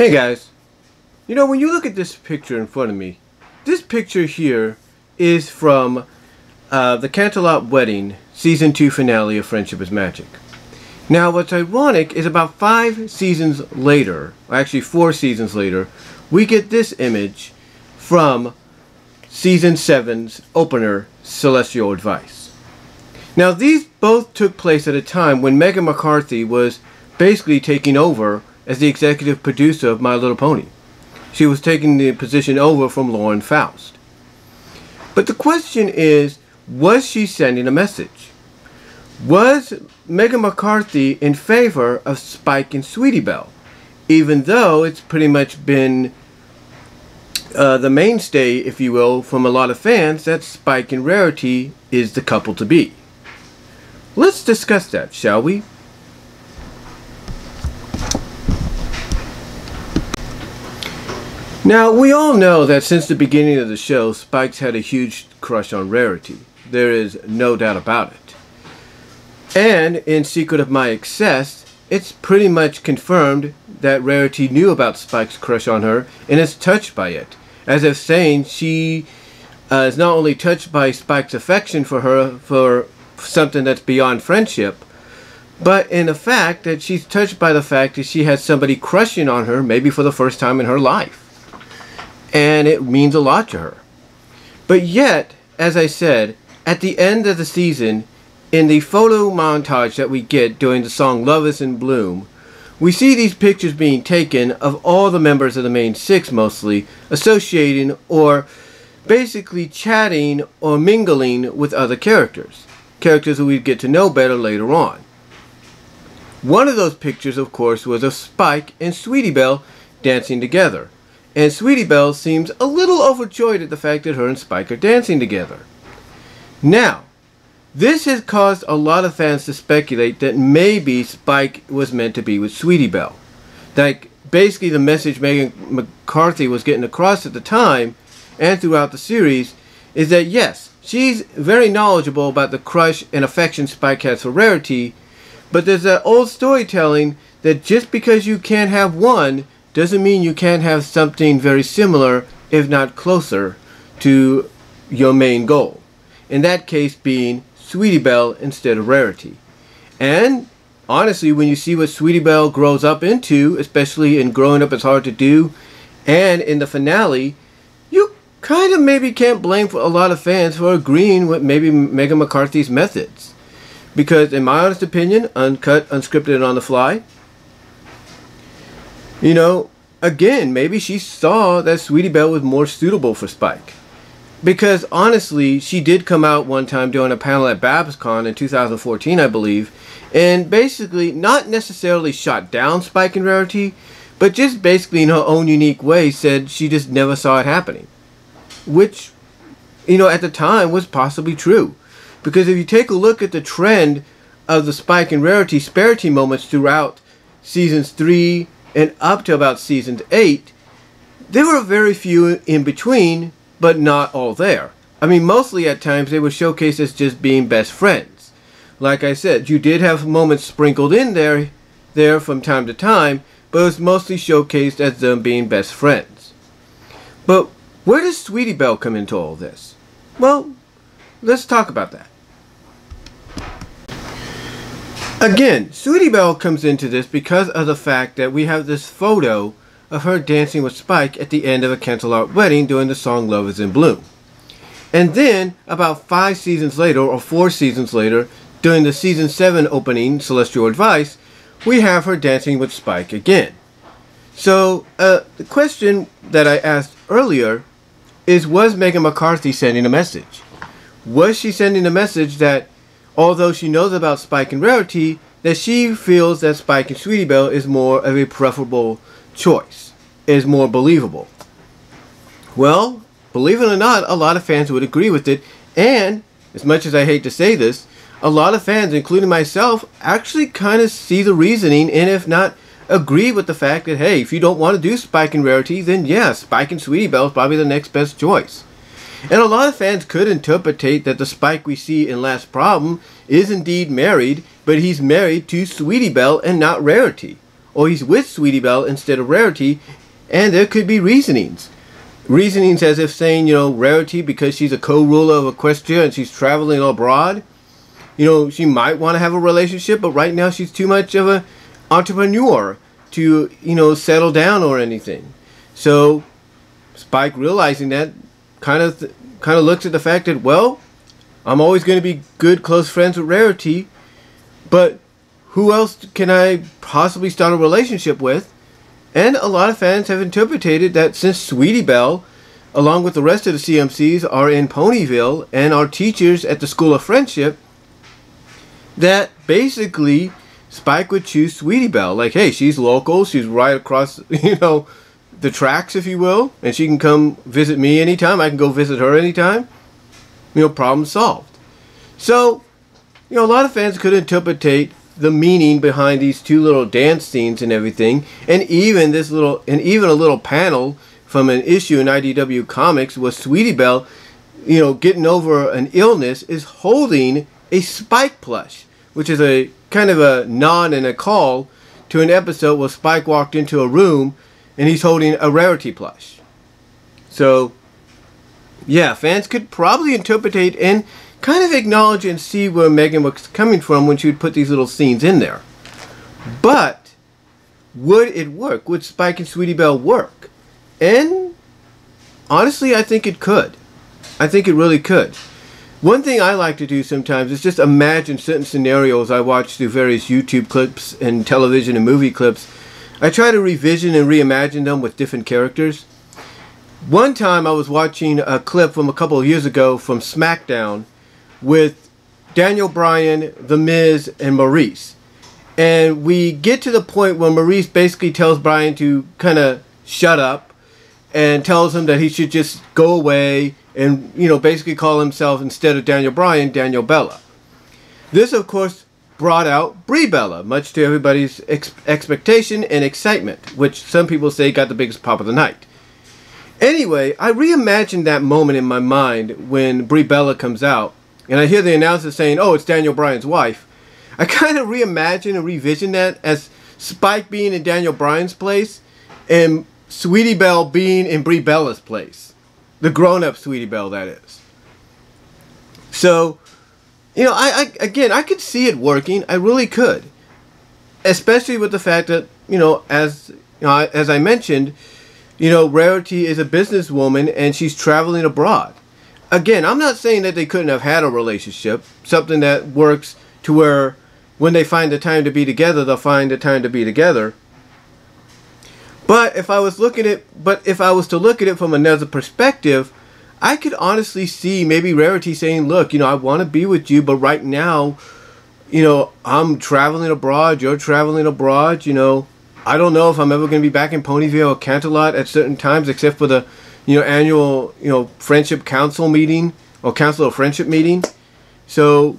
Hey guys, you know, when you look at this picture in front of me, this picture here is from the Canterlot Wedding Season 2 finale of Friendship is Magic. Now what's ironic is about 5 seasons later, or actually 4 seasons later, we get this image from Season 7's opener, Celestial Advice. Now these both took place at a time when Meghan McCarthy was basically taking over as the executive producer of My Little Pony. She was taking the position over from Lauren Faust. But the question is, was she sending a message? Was Meghan McCarthy in favor of Spike and Sweetie Belle? Even though it's pretty much been the mainstay, if you will, from a lot of fans that Spike and Rarity is the couple to be. Let's discuss that, shall we? Now, we all know that since the beginning of the show, Spike's had a huge crush on Rarity. There is no doubt about it. And in Secret of My Excess, it's pretty much confirmed that Rarity knew about Spike's crush on her and is touched by it. As if saying she is not only touched by Spike's affection for her for something that's beyond friendship, but in the fact that she's touched by the fact that she has somebody crushing on her maybe for the first time in her life. And it means a lot to her. But yet, as I said, at the end of the season, in the photo montage that we get during the song Love Is in Bloom, we see these pictures being taken of all the members of the main 6 mostly, associating or basically chatting or mingling with other characters. Characters who we get to know better later on. One of those pictures, of course, was of Spike and Sweetie Belle dancing together. And Sweetie Belle seems a little overjoyed at the fact that her and Spike are dancing together. Now, this has caused a lot of fans to speculate that maybe Spike was meant to be with Sweetie Belle. Like, basically the message Meghan McCarthy was getting across at the time, and throughout the series, is that yes, she's very knowledgeable about the crush and affection Spike has for Rarity, but there's that old storytelling that just because you can't have one, doesn't mean you can't have something very similar, if not closer, to your main goal. In that case being Sweetie Belle instead of Rarity. And honestly, when you see what Sweetie Belle grows up into, especially in Growing Up Is Hard to Do, and in the finale, you kind of maybe can't blame for a lot of fans for agreeing with maybe Meghan McCarthy's methods. Because in my honest opinion, uncut, unscripted, and on the fly, you know, again, maybe she saw that Sweetie Belle was more suitable for Spike. Because honestly, she did come out one time doing a panel at BabsCon in 2014, I believe, and basically not necessarily shot down Spike and Rarity, but just basically in her own unique way said she just never saw it happening. Which, you know, at the time was possibly true. Because if you take a look at the trend of the Spike and Rarity Sparity moments throughout seasons 3 and up to about season 8, there were very few in between, but not all there. I mean, mostly at times they were showcased as just being best friends. Like I said, you did have moments sprinkled in there from time to time, but it was mostly showcased as them being best friends. But where does Sweetie Belle come into all this? Well, let's talk about that. Again, Sweetie Belle comes into this because of the fact that we have this photo of her dancing with Spike at the end of a Canterlot Wedding during the song Love Is in Bloom. And then, about 5 seasons later, or 4 seasons later, during the season 7 opening, Celestial Advice, we have her dancing with Spike again. So, the question that I asked earlier is, was Meghan McCarthy sending a message? Was she sending a message that although she knows about Spike and Rarity, that she feels that Spike and Sweetie Belle is more of a preferable choice, is more believable? Well, believe it or not, a lot of fans would agree with it, and as much as I hate to say this, a lot of fans, including myself, actually kind of see the reasoning, and if not, agree with the fact that, hey, if you don't want to do Spike and Rarity, then yeah, Spike and Sweetie Belle is probably the next best choice. And a lot of fans could interpretate that the Spike we see in Last Problem is indeed married, but he's married to Sweetie Belle and not Rarity. or he's with Sweetie Belle instead of Rarity, and there could be reasonings. Reasonings as if saying, you know, Rarity, because she's a co-ruler of Equestria and she's traveling abroad, you know, she might want to have a relationship, but right now she's too much of an entrepreneur to, you know, settle down or anything. So Spike, realizing that, kind of looks at the fact that, well, I'm always going to be good, close friends with Rarity, but who else can I possibly start a relationship with? And a lot of fans have interpreted that since Sweetie Belle, along with the rest of the CMCs, are in Ponyville and are teachers at the School of Friendship, that basically Spike would choose Sweetie Belle. Like, hey, she's local, she's right across, you know, the tracks, if you will, and she can come visit me anytime, I can go visit her anytime. You know, problem solved. So, you know, a lot of fans could interpretate the meaning behind these two little dance scenes and everything, and even a little panel from an issue in IDW Comics was Sweetie Belle, you know, getting over an illness, is holding a Spike plush, which is a kind of a nod and a call to an episode where Spike walked into a room and he's holding a Rarity plush. So yeah, fans could probably interpretate and kind of acknowledge and see where Meghan was coming from when she would put these little scenes in there. But would it work? Would Spike and Sweetie Belle work? And honestly, I think it could. I think it really could. One thing I like to do sometimes is just imagine certain scenarios I watch through various YouTube clips and television and movie clips. I try to revision and reimagine them with different characters. One time I was watching a clip from a couple of years ago from SmackDown with Daniel Bryan, The Miz, and Maurice. And we get to the point where Maurice basically tells Bryan to kind of shut up and tells him that he should just go away and, you know, basically call himself, instead of Daniel Bryan, Daniel Bella. This, of course, brought out Brie Bella, much to everybody's expectation and excitement, which some people say got the biggest pop of the night. Anyway, I reimagined that moment in my mind when Brie Bella comes out, and I hear the announcer saying, oh, it's Daniel Bryan's wife. I kind of reimagine and revision that as Spike being in Daniel Bryan's place and Sweetie Belle being in Brie Bella's place. The grown-up Sweetie Belle, that is. So, you know, I could see it working. I really could. Especially with the fact that, you know, as I mentioned, you know, Rarity is a businesswoman and she's traveling abroad. Again, I'm not saying that they couldn't have had a relationship, something that works to where when they find the time to be together, they'll find the time to be together. But if I was to look at it from another perspective, I could honestly see maybe Rarity saying, look, you know, I want to be with you, but right now, you know, I'm traveling abroad, you're traveling abroad, you know, I don't know if I'm ever going to be back in Ponyville or Canterlot at certain times, except for the, you know, annual, you know, friendship council meeting or council of friendship meeting. So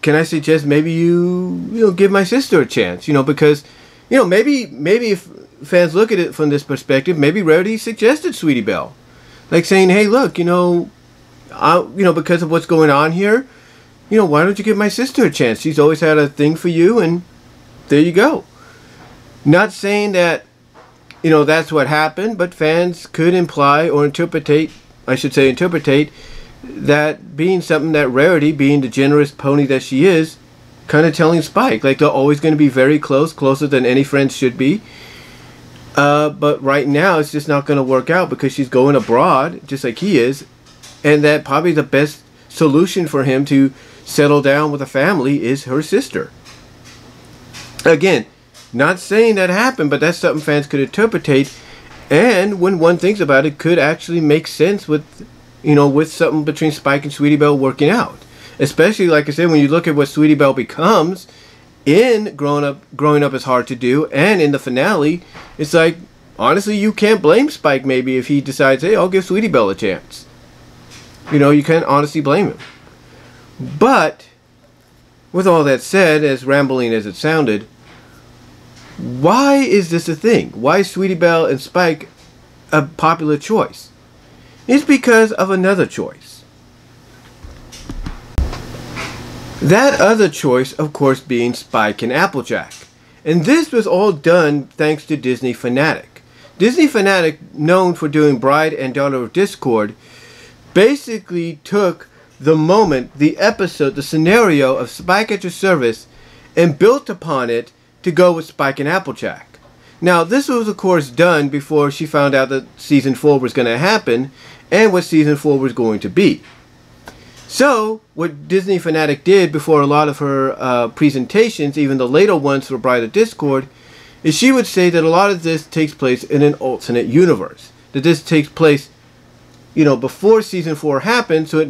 can I suggest maybe you know, give my sister a chance, you know, because, you know, maybe if fans look at it from this perspective, maybe Rarity suggested Sweetie Belle, like saying, hey, look, you know, because of what's going on here, you know, why don't you give my sister a chance? She's always had a thing for you, and there you go. Not saying that, you know, that's what happened, but fans could imply or interpretate that being something that Rarity, being the generous pony that she is, kind of telling Spike, like they're always going to be very close, closer than any friends should be. But right now it's just not going to work out because she's going abroad, just like he is, and that probably the best solution for him to settle down with a family is her sister. Again, not saying that happened, but that's something fans could interpretate, and when one thinks about it, could actually make sense with, you know, with something between Spike and Sweetie Belle working out. Especially, like I said, when you look at what Sweetie Belle becomes in Growing Up Is Hard to Do, and in the finale, it's like, honestly, you can't blame Spike maybe if he decides, hey, I'll give Sweetie Belle a chance. You know, you can't honestly blame him. But, with all that said, as rambling as it sounded, why is this a thing? Why is Sweetie Belle and Spike a popular choice? It's because of another choice. That other choice, of course, being Spike and Applejack. And this was all done thanks to Disney Fanatic. Disney Fanatic, known for doing Bride and Daughter of Discord, basically took the moment, the episode, the scenario of Spike at Your Service and built upon it to go with Spike and Applejack. Now, this was, of course, done before she found out that Season 4 was going to happen and what Season 4 was going to be. So, what Disney Fanatic did before a lot of her presentations, even the later ones for Bride of Discord, is she would say that a lot of this takes place in an alternate universe. That this takes place, you know, before Season 4 happened, so it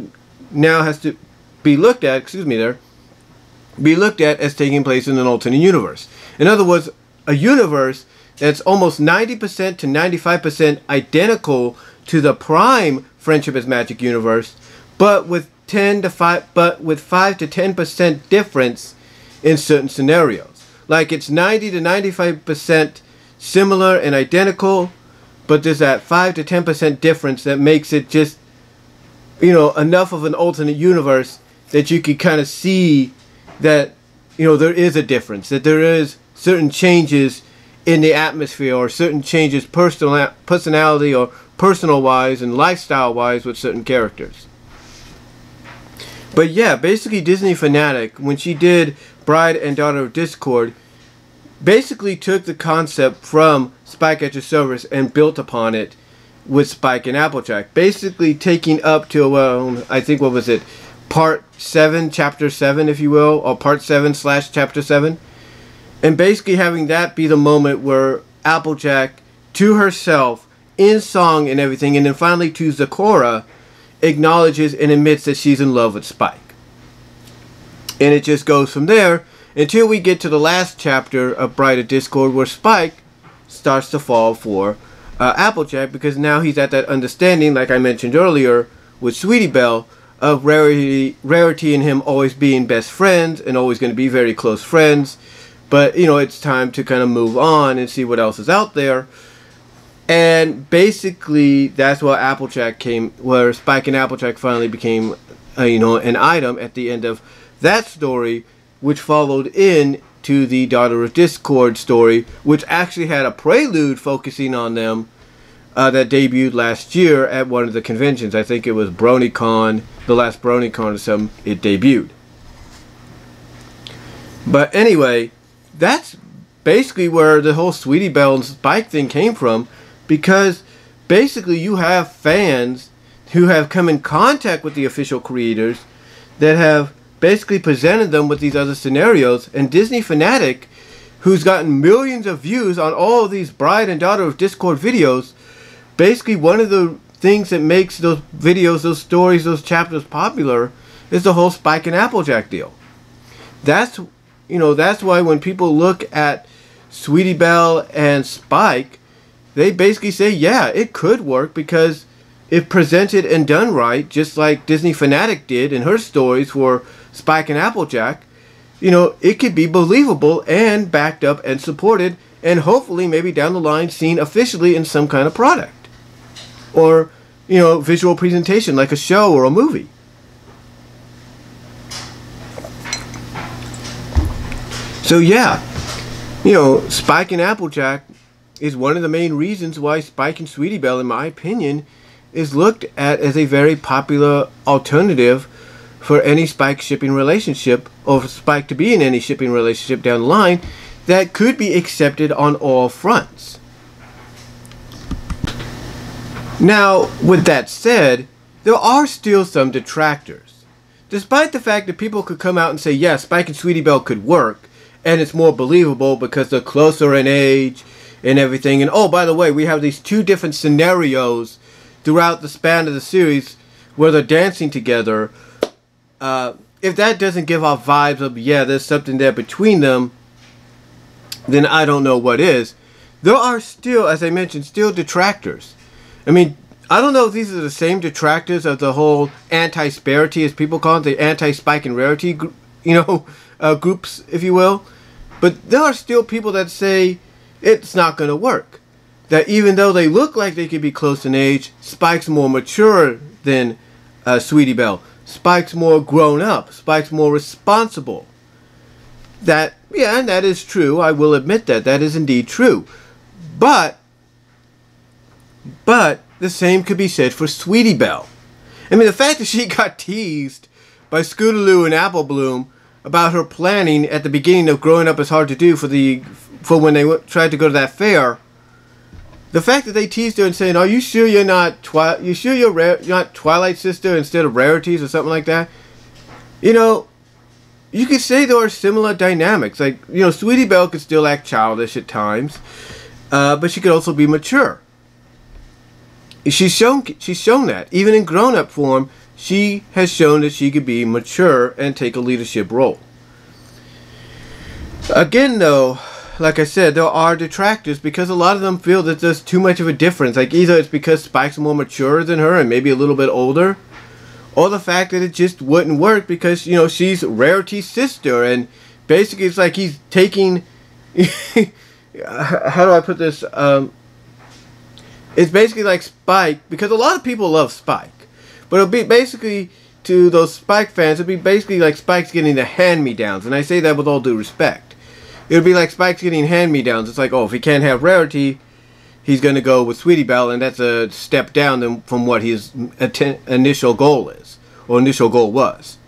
now has to be looked at, be looked at as taking place in an alternate universe. In other words, a universe that's almost 90% to 95% identical to the prime Friendship is Magic universe, but with 5 to 10% difference in certain scenarios. Like it's 90 to 95% similar and identical, but there's that 5 to 10% difference that makes it just, you know, enough of an alternate universe that you can kind of see that, you know, there is a difference, that there is certain changes in the atmosphere or certain changes personality or personal wise and lifestyle wise with certain characters. But yeah, basically Disney Fanatic, when she did Bride and Daughter of Discord, basically took the concept from Spike at Your Service and built upon it with Spike and Applejack. Basically taking up to, I think, what was it, Part 7, Chapter 7, if you will, or Part 7 / Chapter 7. And basically having that be the moment where Applejack, to herself, in song and everything, and then finally to Zecora, acknowledges and admits that she's in love with Spike. And it just goes from there until we get to the last chapter of Bride of Discord, where Spike starts to fall for Applejack, because now he's at that understanding, like I mentioned earlier, with Sweetie Belle, of Rarity and him always being best friends and always going to be very close friends. But, you know, it's time to kind of move on and see what else is out there. And basically, that's where Applejack came, where Spike and Applejack finally became, you know, an item at the end of that story, which followed in to the Daughter of Discord story, which actually had a prelude focusing on them that debuted last year at one of the conventions. I think it was BronyCon, the last BronyCon or something, it debuted. But anyway, that's basically where the whole Sweetie Belle and Spike thing came from, because basically you have fans who have come in contact with the official creators that have basically presented them with these other scenarios, and Disney Fanatic, who's gotten millions of views on all of these Bride and Daughter of Discord videos, basically one of the things that makes those videos, those stories, those chapters popular is the whole Spike and Applejack deal. That's, you know, that's why when people look at Sweetie Belle and Spike, they basically say, yeah, it could work, because if presented and done right, just like Disney Fanatic did in her stories for Spike and Applejack, you know, it could be believable and backed up and supported, and hopefully maybe down the line seen officially in some kind of product. Or, you know, visual presentation like a show or a movie. So yeah, you know, Spike and Applejack is one of the main reasons why Spike and Sweetie Belle, in my opinion, is looked at as a very popular alternative for any Spike shipping relationship, or for Spike to be in any shipping relationship down the line, that could be accepted on all fronts. Now, with that said, there are still some detractors. Despite the fact that people could come out and say, yeah, Spike and Sweetie Belle could work, and it's more believable because they're closer in age and everything. And oh, by the way, we have these two different scenarios throughout the span of the series where they're dancing together. If that doesn't give off vibes of, yeah, there's something there between them, then I don't know what is. There are still, as I mentioned, still detractors. I mean, I don't know if these are the same detractors of the whole anti-Sparity, as people call it, the anti-Spike and Rarity, you know, groups, if you will. But there are still people that say it's not going to work. That even though they look like they could be close in age, Spike's more mature than Sweetie Belle. Spike's more grown up. Spike's more responsible. Yeah, and that is true. I will admit that. That is indeed true. But the same could be said for Sweetie Belle. I mean, the fact that she got teased by Scootaloo and Apple Bloom about her planning at the beginning of Growing Up Is Hard to Do for when they tried to go to that fair. The fact that they teased her and saying, "Are you sure you're not you're not Twilight Sister instead of Rarities or something like that?" You know, you could say there are similar dynamics. Like, you know, Sweetie Belle could still act childish at times, but she could also be mature. She's shown that even in grown-up form, she has shown that she could be mature and take a leadership role. Again, though, like I said, there are detractors because a lot of them feel that there's too much of a difference. Like, either it's because Spike's more mature than her and maybe a little bit older, or the fact that it just wouldn't work because, you know, she's Rarity's sister, and basically it's like he's taking how do I put this? It's basically like Spike, because a lot of people love Spike, but it'll be basically, to those Spike fans, it'll be basically like Spike's getting the hand-me-downs, and I say that with all due respect. It would be like Spike's getting hand-me-downs. It's like, oh, if he can't have Rarity, he's going to go with Sweetie Belle, and that's a step down from what his initial goal is, or initial goal was.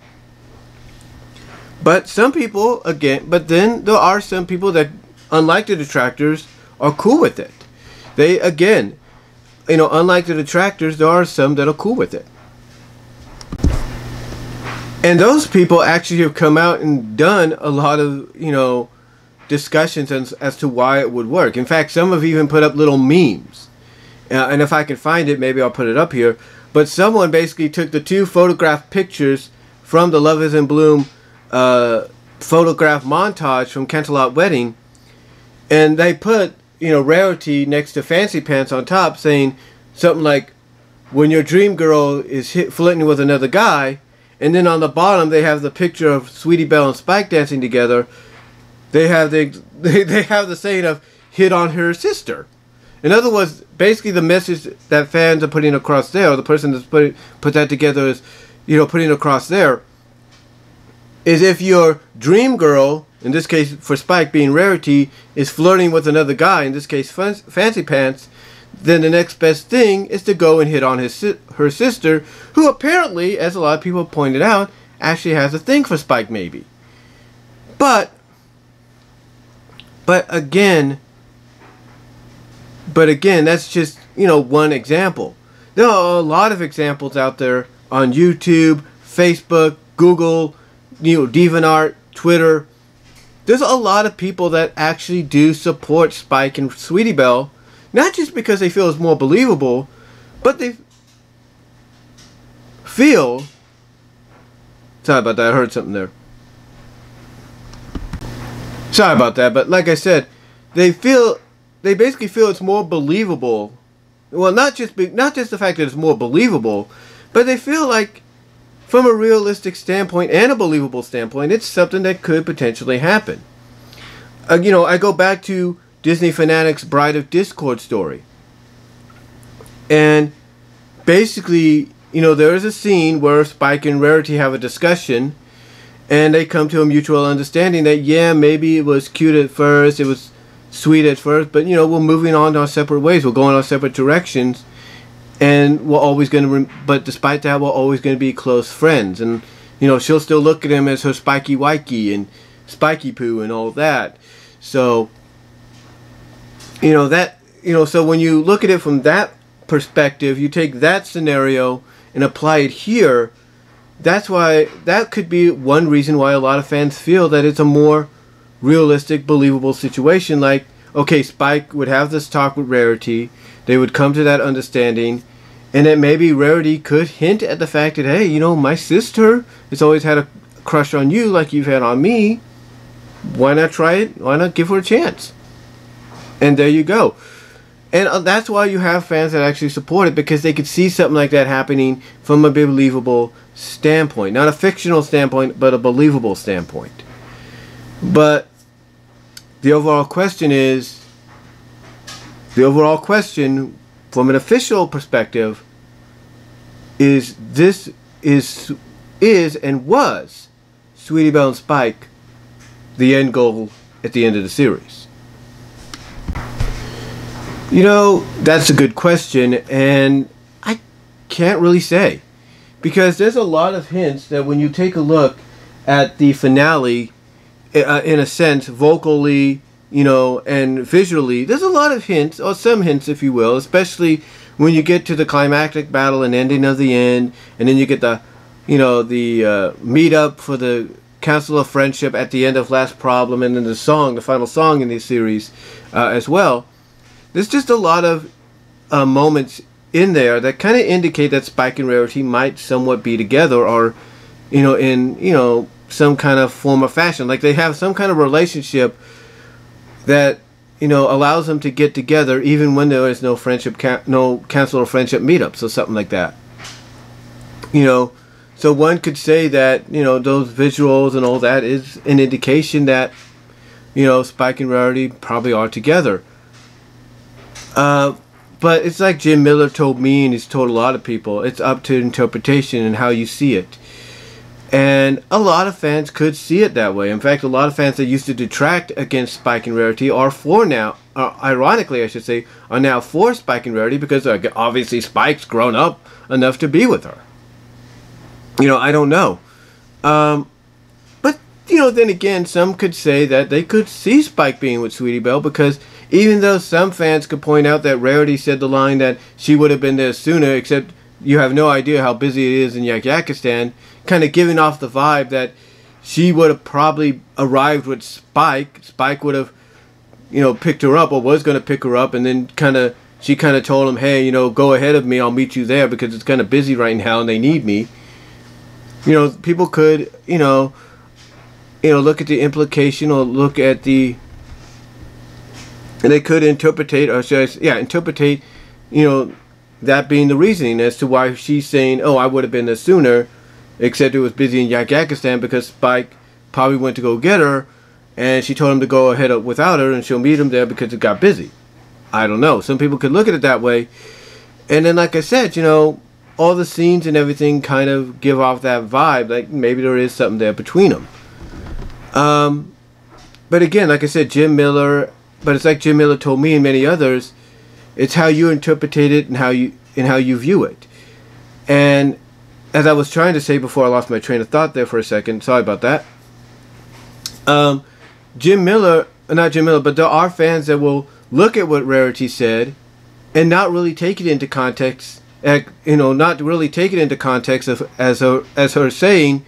But some people, but then there are some people that, unlike the detractors, are cool with it. They, again, you know, unlike the detractors, there are some that are cool with it. And those people actually have come out and done a lot of, you know, discussions as to why it would work. In fact, some have even put up little memes. And if I can find it, maybe I'll put it up here. But someone basically took the two photographed pictures from the Love Is in Bloom photograph montage from Canterlot Wedding, and they put, you know, Rarity next to Fancy Pants on top, saying something like, "When your dream girl is flirting with another guy," and then on the bottom they have the picture of Sweetie Belle and Spike dancing together. They have they have the saying of "hit on her sister." In other words, basically the message that fans are putting across there, or the person that's put that together is, you know, putting across there, is if your dream girl, in this case for Spike being Rarity, is flirting with another guy, in this case Fancy Pants, then the next best thing is to go and hit on her sister, who apparently, as a lot of people pointed out, actually has a thing for Spike maybe. But again, that's just, you know, one example. There are a lot of examples out there on YouTube, Facebook, Google, you know, DeviantArt, Twitter. There's a lot of people that actually do support Spike and Sweetie Belle, not just because they feel it's more believable, but they feel... Sorry about that, I heard something there. Sorry about that, but like I said, they basically feel it's more believable. Well, not just the fact that it's more believable, but they feel like, from a realistic standpoint and a believable standpoint, it's something that could potentially happen. You know, I go back to Disney Fanatics' Bride of Discord story. And basically, you know, there is a scene where Spike and Rarity have a discussion, and they come to a mutual understanding that, yeah, maybe it was cute at first, it was sweet at first, but, you know, we're moving on our separate ways, we're going our separate directions. And we're always going to, but despite that, we're always going to be close friends. And, you know, she'll still look at him as her Spiky Wikey and Spiky Poo and all that. So, you know, so when you look at it from that perspective, you take that scenario and apply it here. That's why, that could be one reason why a lot of fans feel that it's a more realistic, believable situation. Like, okay, Spike would have this talk with Rarity. They would come to that understanding, and that maybe Rarity could hint at the fact that, hey, you know, my sister has always had a crush on you like you've had on me. Why not try it? Why not give her a chance? And there you go. And that's why you have fans that actually support it, because they could see something like that happening from a believable standpoint. Not a fictional standpoint, but a believable standpoint. But the overall question is, from an official perspective, is and was Sweetie Belle and Spike the end goal at the end of the series? You know, that's a good question, and I can't really say. Because there's a lot of hints that when you take a look at the finale, in a sense, vocally, you know, and visually, there's a lot of hints, or some hints, if you will, especially when you get to the climactic battle and ending of the end, and then you get the, you know, the meet-up for the Council of Friendship at the end of Last Problem, and then the song, the final song in this series as well. There's just a lot of moments in there that kind of indicate that Spike and Rarity might somewhat be together, or, you know, in, you know, some kind of form or fashion. Like they have some kind of relationship that, you know, allows them to get together even when there is no friendship, no Council of Friendship meetups or something like that. You know, so one could say that, you know, those visuals and all that is an indication that, you know, Spike and Rarity probably are together. But it's like Jim Miller told me, and he's told a lot of people, it's up to interpretation and how you see it. And a lot of fans could see it that way. In fact, a lot of fans that used to detract against Spike and Rarity are for now, ironically I should say, are now for Spike and Rarity because obviously Spike's grown up enough to be with her. You know, I don't know. But, you know, then again, some could say that they could see Spike being with Sweetie Belle because even though some fans could point out that Rarity said the line that she would have been there sooner, except you have no idea how busy it is in Yakakistan, kind of giving off the vibe that she would have probably arrived with Spike. Spike would have, you know, picked her up, or was going to pick her up, and then she kind of told him, hey, you know, go ahead of me, I'll meet you there because it's kind of busy right now and they need me. You know, people could, you know, look at the implication, or look at the, and they could interpretate, or should I say, yeah, interpretate, you know, that being the reasoning as to why she's saying, oh, I would have been there sooner, except it was busy in Yakakistan because Spike probably went to go get her, and she told him to go ahead without her, and she'll meet him there because it got busy. I don't know. Some people could look at it that way. And then, like I said, you know, all the scenes and everything kind of give off that vibe, like maybe there is something there between them. But again, like I said, Jim Miller, but it's like Jim Miller told me and many others, it's how you interpret it and how you view it. And as I was trying to say before I lost my train of thought there for a second, sorry about that. Jim Miller, not Jim Miller, but there are fans that will look at what Rarity said and not really take it into context, you know, not really take it into context of as her saying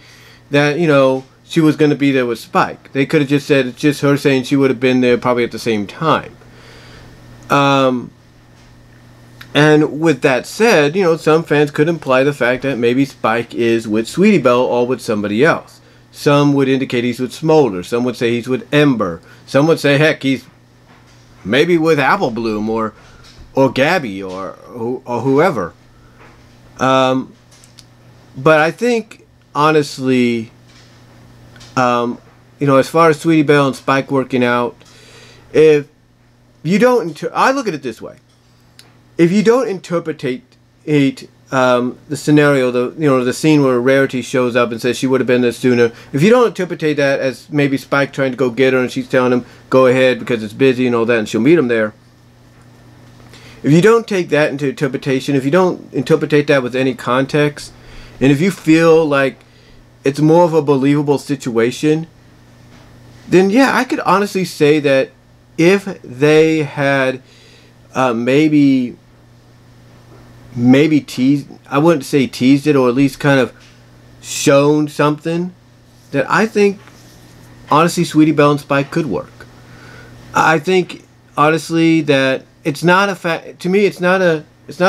that, you know, she was going to be there with Spike. They could have just said it's just her saying she would have been there probably at the same time. And with that said, you know, some fans could imply the fact that maybe Spike is with Sweetie Belle or with somebody else. Some would indicate he's with Smolder. Some would say he's with Ember. Some would say, heck, he's maybe with Apple Bloom or Gabby or whoever. But I think, honestly, you know, as far as Sweetie Belle and Spike working out, if you don't, I look at it this way. If you don't interpretate the scenario, the scene where Rarity shows up and says she would have been there sooner, if you don't interpretate that as maybe Spike trying to go get her and she's telling him, go ahead because it's busy and all that and she'll meet him there. If you don't take that into interpretation, if you don't interpretate that with any context, and if you feel like it's more of a believable situation, then yeah, I could honestly say that if they had maybe teased, I wouldn't say teased it, or at least kind of shown something, that I think honestly Sweetie Belle and Spike could work. I think honestly that it's not to me it's not a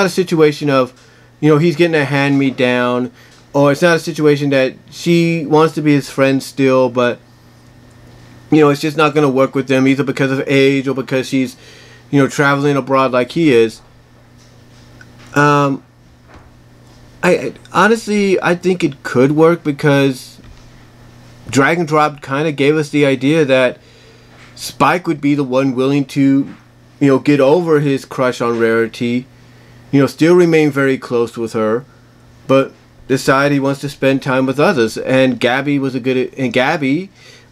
situation of, you know, he's getting a hand me down, or it's not a situation that she wants to be his friend still, but, you know, it's just not going to work with them either because of age or because she's, you know, traveling abroad like he is. I honestly, I think it could work because Drag and Drop kind of gave us the idea that Spike would be the one willing to, you know, get over his crush on Rarity, you know, still remain very close with her, but decide he wants to spend time with others. And Gabby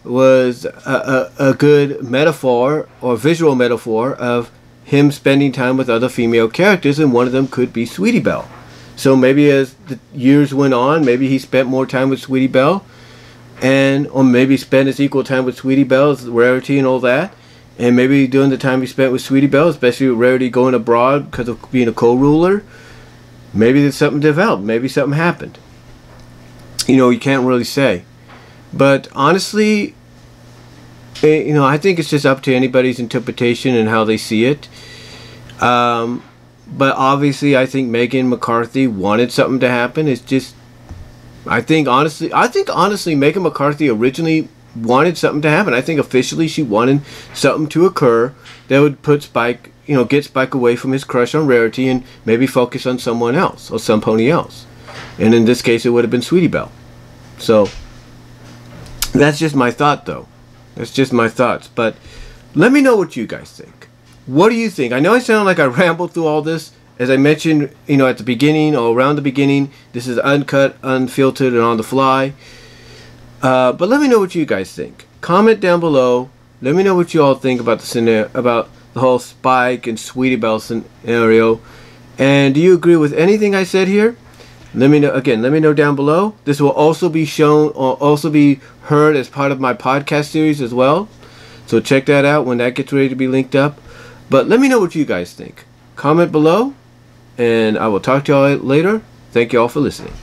was a good metaphor or visual metaphor of him spending time with other female characters, and one of them could be Sweetie Belle. So maybe as the years went on, maybe he spent more time with Sweetie Belle, or maybe spent his equal time with Sweetie Belle, Rarity and all that. And maybe during the time he spent with Sweetie Belle, especially with Rarity going abroad because of being a co-ruler, maybe there's something developed. Maybe something happened. You can't really say. But honestly, I think it's just up to anybody's interpretation and how they see it. But obviously, I think Meghan McCarthy wanted something to happen. It's just, I think honestly, Meghan McCarthy originally wanted something to happen. I think officially she wanted something to occur that would put Spike, get Spike away from his crush on Rarity and maybe focus on someone else or somebody else. And in this case, it would have been Sweetie Belle. So that's just my thought, though. That's just my thoughts. But let me know what you guys think. What do you think? I know I sound like I rambled through all this. As I mentioned, at the beginning or around the beginning, this is uncut, unfiltered, and on the fly. But let me know what you guys think. Comment down below. Let me know what you all think about the scenario, about the whole Spike and Sweetie Belle scenario. And do you agree with anything I said here? Let me know again. Let me know down below. This will also be shown or also be heard as part of my podcast series as well. So check that out when that gets ready to be linked up. But let me know what you guys think. Comment below, and I will talk to y'all later. Thank you all for listening.